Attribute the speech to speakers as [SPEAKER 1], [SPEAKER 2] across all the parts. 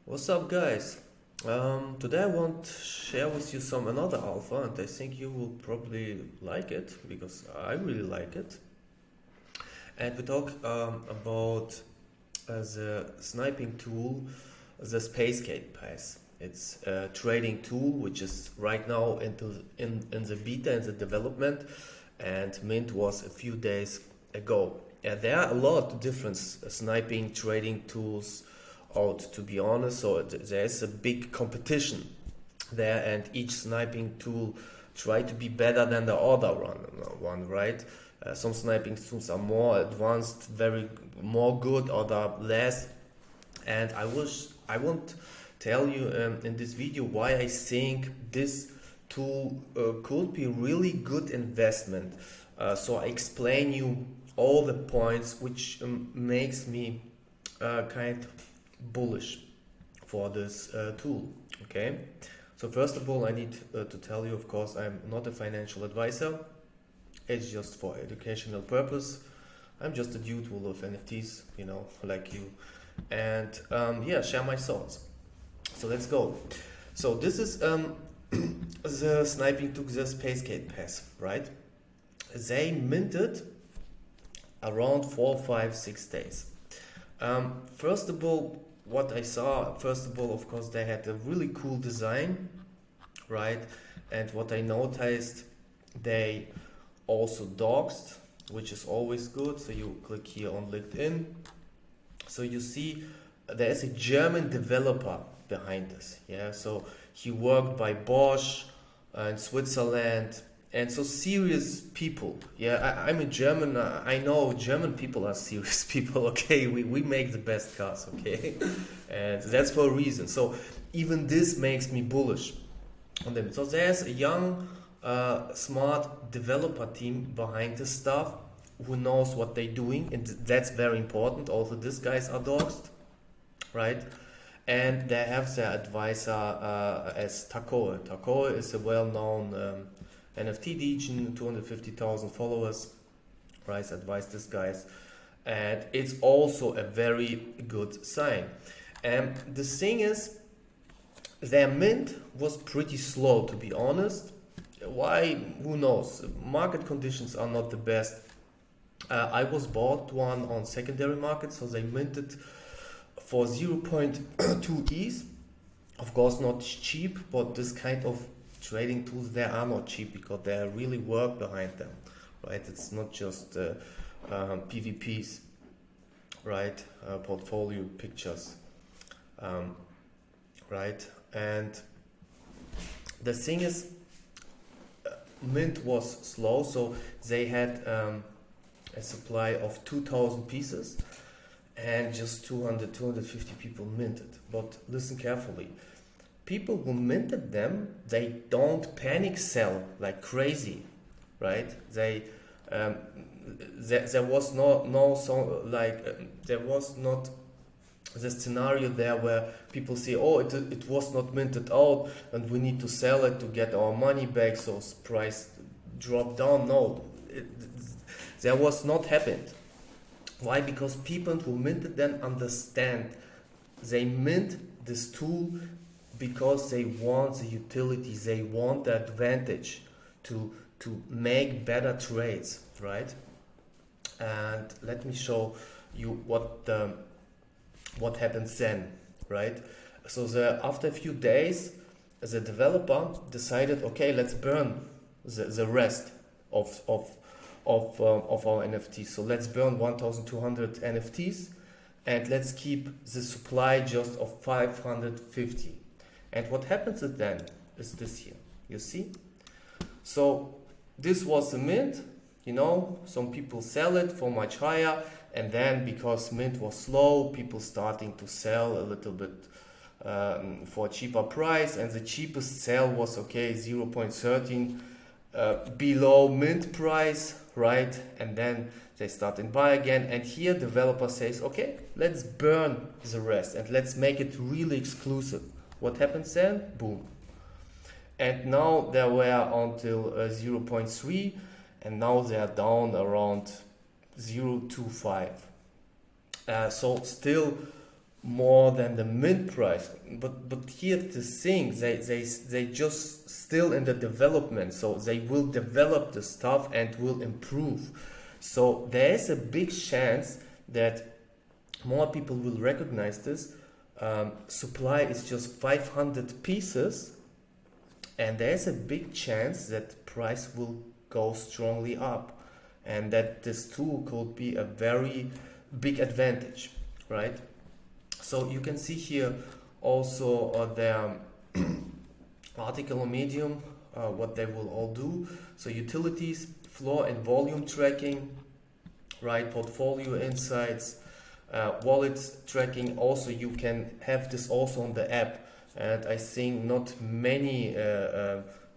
[SPEAKER 1] What's up, guys? Today I want to share with you some another alpha, and I think you will probably like it because I really like it. And we talk about the sniping tool, the Spacegate pass. It's a trading tool which is right now in the beta, in the development, and mint was a few days ago. There are a lot of different sniping trading tools out, to be honest. So there's a big competition there, and each sniping tool try to be better than the other one, right? Some sniping tools are more advanced, very more good, other less. And I won't tell you in this video why I think this tool could be really good investment. So I explain you all the points which makes me kind of bullish for this tool. Okay, so first of all, I need to tell you, of course, I'm not a financial advisor. It's just for educational purpose. I'm just a dude who loves NFTs, like you, and yeah, share my thoughts. So let's go. So this is the sniping took the Spacegate pass, right? They minted around 4, 5, 6 days. First of all, what I saw, of course, they had a really cool design, right? And what I noticed, they also doxed, which is always good. So you click here on LinkedIn. So you see there's a German developer behind this. Yeah, so he worked by Bosch in Switzerland. And so serious people. Yeah, I'm a German. I know German people are serious people. Okay, we make the best cars. Okay, and that's for a reason. So even this makes me bullish on them. So there's a young, smart developer team behind this stuff who knows what they're doing, and that's very important. Also, these guys are doxed, right? And they have their advisor as Takoe. Takoe is a well-known NFT Degen, 250,000 followers, right? Advise these guys, and it's also a very good sign. And the thing is, their mint was pretty slow, to be honest. Why? Who knows? Market conditions are not the best. I was bought one on secondary market, so they minted for 0.2 ETH. Of course, not cheap, but this kind of trading tools, they are not cheap because there really work behind them, right? It's not just PVPs, right? Portfolio pictures, right? And the thing is, mint was slow, so they had a supply of 2,000 pieces, and just 250 people minted. But listen carefully. People who minted them, they don't panic sell like crazy, right? There was there was not the scenario there where people say, oh, it was not minted out and we need to sell it to get our money back, so price dropped down. No, there was not happened. Why? Because people who minted them understand they mint this tool because they want the utility, they want the advantage to make better trades, right? And let me show you what happens then, right? So after a few days, the developer decided, okay, let's burn the rest of our NFTs. So let's burn 1,200 NFTs, and let's keep the supply just of 550. And what happens then is this here, you see? So this was a mint, some people sell it for much higher, and then because mint was slow, people starting to sell a little bit for a cheaper price, and the cheapest sell was, okay, 0.13 below mint price, right? And then they start and buy again, and here developer says, okay, let's burn the rest and let's make it really exclusive. What happens then? Boom. And now they were until 0.3, and now they are down around 0.25. So still more than the mint price. But here's the thing, they just still in the development, so they will develop the stuff and will improve. So there is a big chance that more people will recognize this. Supply is just 500 pieces, and there's a big chance that price will go strongly up, and that this tool could be a very big advantage, right? So you can see here also their article on Medium, what they will all do. So utilities, floor and volume tracking, right? Portfolio insights, wallets tracking. Also, you can have this also on the app, and I think not many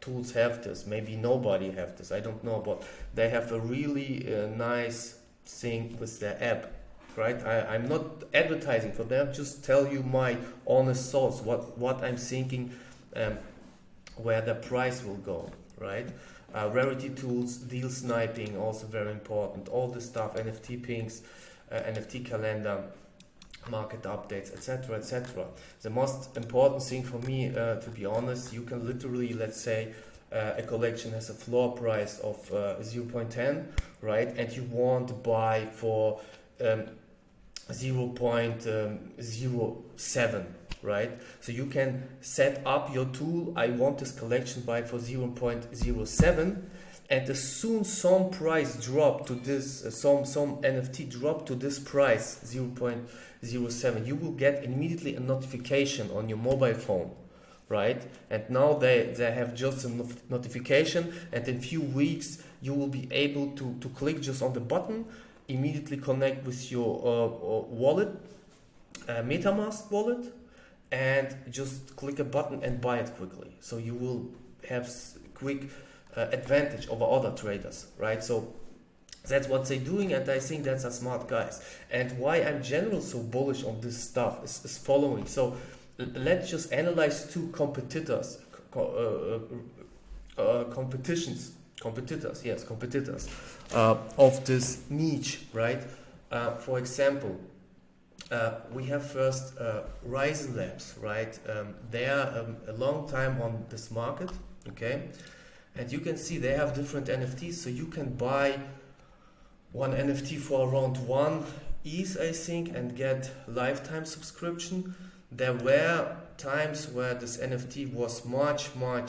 [SPEAKER 1] tools have this. Maybe nobody have this. I don't know, but they have a really nice thing with their app. Right, I'm not advertising for them. Just tell you my honest thoughts, what I'm thinking, where the price will go. Right, rarity tools, deal sniping, also very important. All this stuff, NFT pings, NFT calendar, market updates, etc., etc. The most important thing for me, to be honest, you can literally, let's say, a collection has a floor price of 0.10, right, and you want to buy for 0.07, right? So you can set up your tool. I want this collection buy for 0.07, and as soon some price drop to this, some NFT drop to this price 0.07, you will get immediately a notification on your mobile phone, right? And now they have just a notification, and in few weeks you will be able to click just on the button, immediately connect with your wallet, MetaMask wallet, and just click a button and buy it quickly. So you will have quick advantage over other traders, right? So that's what they're doing, and I think that's a smart guys. And why I'm generally so bullish on this stuff is following. So let's just analyze two competitors, competitors of this niche, right? For example, we have first Ryzen Labs, right? They are a long time on this market, okay? And you can see they have different NFTs, so you can buy one NFT for around 1 ETH, I think, and get lifetime subscription. There were times where this NFT was much more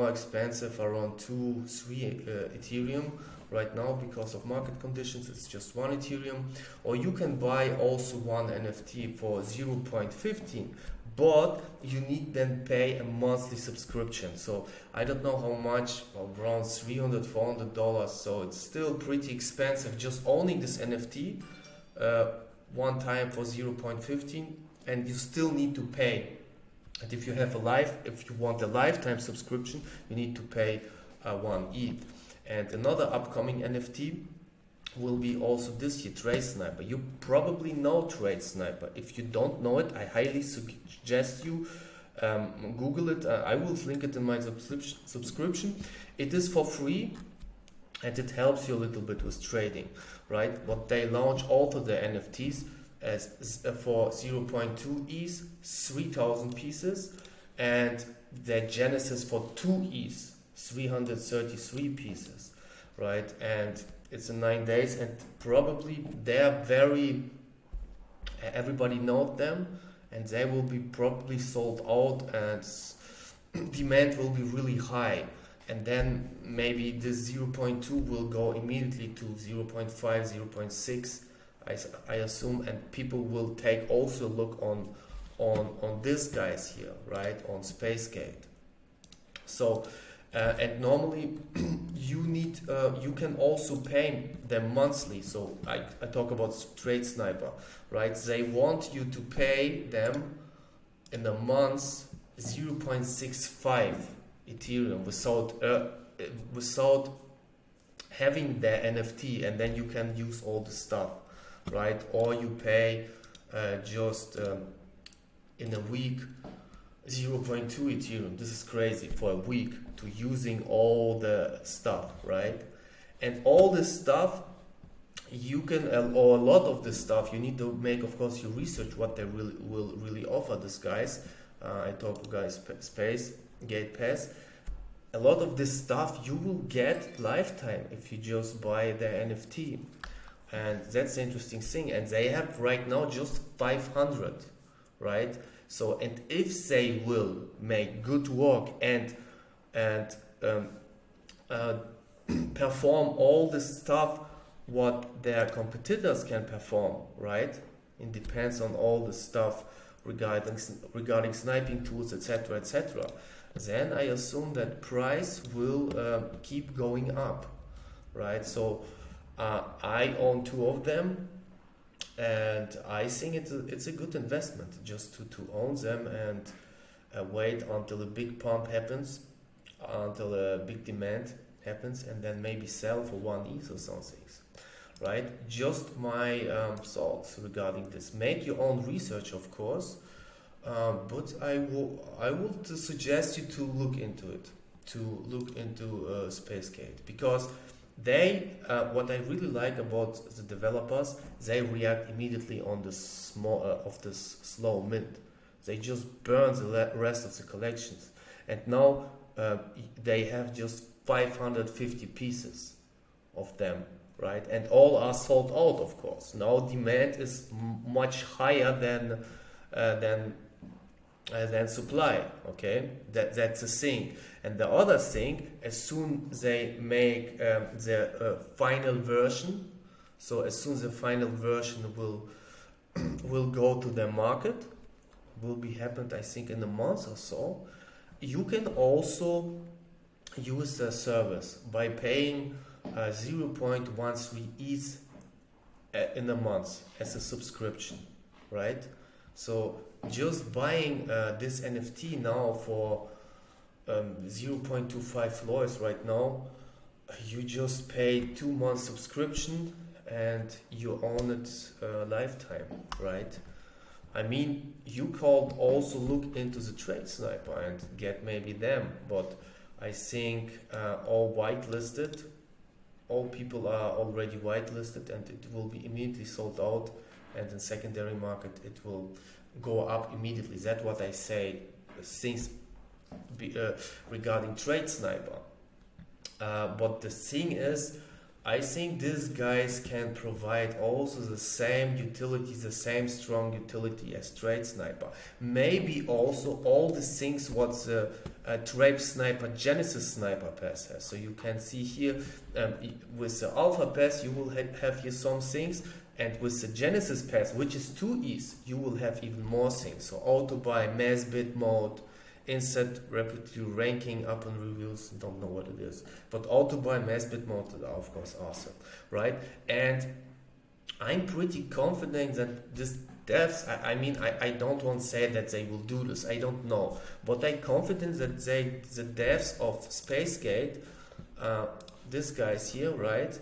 [SPEAKER 1] expensive, around 2-3 Ethereum. Right now, because of market conditions, it's just 1 Ethereum. Or you can buy also one NFT for 0.15, but you need then pay a monthly subscription. So I don't know how much, around $300-400. So it's still pretty expensive just owning this NFT one time for 0.15, and you still need to pay. And if you want a lifetime subscription, you need to pay 1 ETH. And another upcoming NFT will be also this year, Trade Sniper. You probably know Trade Sniper. If you don't know it, I highly suggest you Google it. I will link it in my subscription. It is for free, and it helps you a little bit with trading, right? What they launch also the NFTs as for 0.2 ETH, 3,000 pieces, and the Genesis for 2 ETH, 333 pieces, right? And it's in 9 days, and probably they are everybody knows them, and they will be probably sold out, and demand will be really high. And then maybe this 0.2 will go immediately to 0.5, 0.6, I assume, and people will take also a look on these guys here, right, on Spacegate. So and normally you can also pay them monthly. So I talk about Trade Sniper, right? They want you to pay them in a month 0.65 Ethereum without having their NFT, and then you can use all the stuff, right? Or you pay just in a week 0.2 Ethereum. This is crazy for a week to using all the stuff, right? And all this stuff you can, or a lot of this stuff, you need to make, of course, your research what they will really offer these guys. I talk guys Space Gate Pass. A lot of this stuff you will get lifetime if you just buy the NFT, and that's the interesting thing. And they have right now just 500, right? So, and if they will make good work and perform all the stuff what their competitors can perform, right? It depends on all the stuff regarding sniping tools, etc., etc. Then I assume that price will keep going up, right? So I own two of them, and I think it's a good investment just to own them and wait until a big pump happens, until a big demand happens, and then maybe sell for 1 ETH or something, right? Just my thoughts regarding this. Make your own research, of course, but I would suggest you to look into it, Spacegate, because they what I really like about the developers, they react immediately on the this slow mint. They just burn the rest of the collections, and now they have just 550 pieces of them, right? And all are sold out, of course. Now demand is much higher than supply. Okay, that's the thing. And the other thing, as soon they make the final version, so as soon as the final version will go to the market, will be happened, I think, in a month or so. You can also use the service by paying 0.13 ETH in a month as a subscription, right? So just buying this NFT now for 0.25 floors right now, you just pay 2 months subscription and you own it lifetime, right? I mean, you could also look into the Trade Sniper and get maybe them, but I think all whitelisted, all people are already whitelisted, and it will be immediately sold out, and in secondary market it will go up immediately. That's what I say. Things regarding Trade Sniper. But the thing is, I think these guys can provide also the same utility, the same strong utility as Trade Sniper. Maybe also all the things what the Trade Sniper Genesis Sniper Pass has. So you can see here with the Alpha Pass you will have here some things, and with the Genesis Pass, which is 2 ETH, you will have even more things. So auto buy, mass bid mode, instant repertoire ranking upon reviews, don't know what it is, but auto buy, mass bid mode are of course awesome, right? And I'm pretty confident that this devs, I don't want to say that they will do this, I don't know, but I'm confident that the devs of Spacegate, these guys here, right,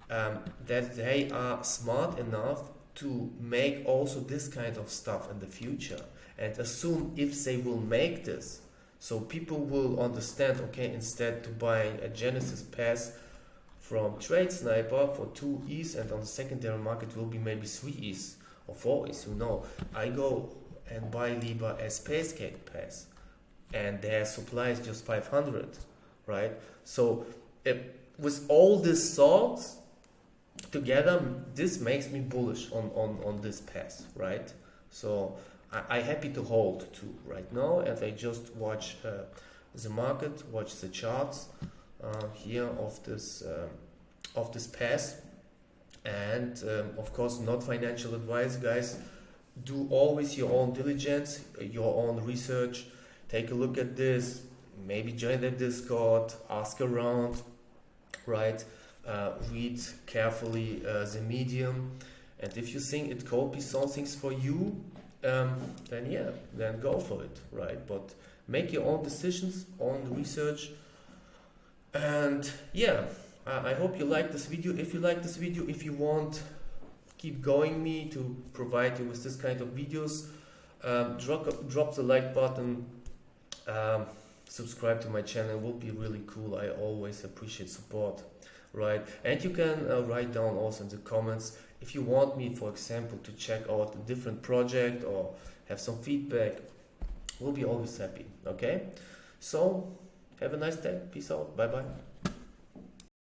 [SPEAKER 1] that they are smart enough to make also this kind of stuff in the future, and assume if they will make this, so people will understand, okay, instead to buying a Genesis Pass from Trade Sniper for 2 ETH, and on the secondary market will be maybe 3 ETH or 4 ETH, you know, I go and buy Libra a Spacegate Pass, and their supply is just 500, right? So with all these thoughts together, this makes me bullish on this pass, right? So I'm happy to hold too right now, and I just watch the market, watch the charts here of this pass, and of course not financial advice, guys. Do always your own diligence, your own research. Take a look at this, maybe join the Discord, ask around, right? Read carefully the medium, and if you think it could be something for you, then go for it, right? But make your own decisions, own research, and yeah, I hope you like this video. If you like this video, if you want keep going me to provide you with this kind of videos, drop the like button, subscribe to my channel, it will be really cool. I always appreciate support. right? And you can write down also in the comments if you want me, for example, to check out a different project or have some feedback. We'll be always happy. Okay, so have a nice day. Peace out. Bye bye.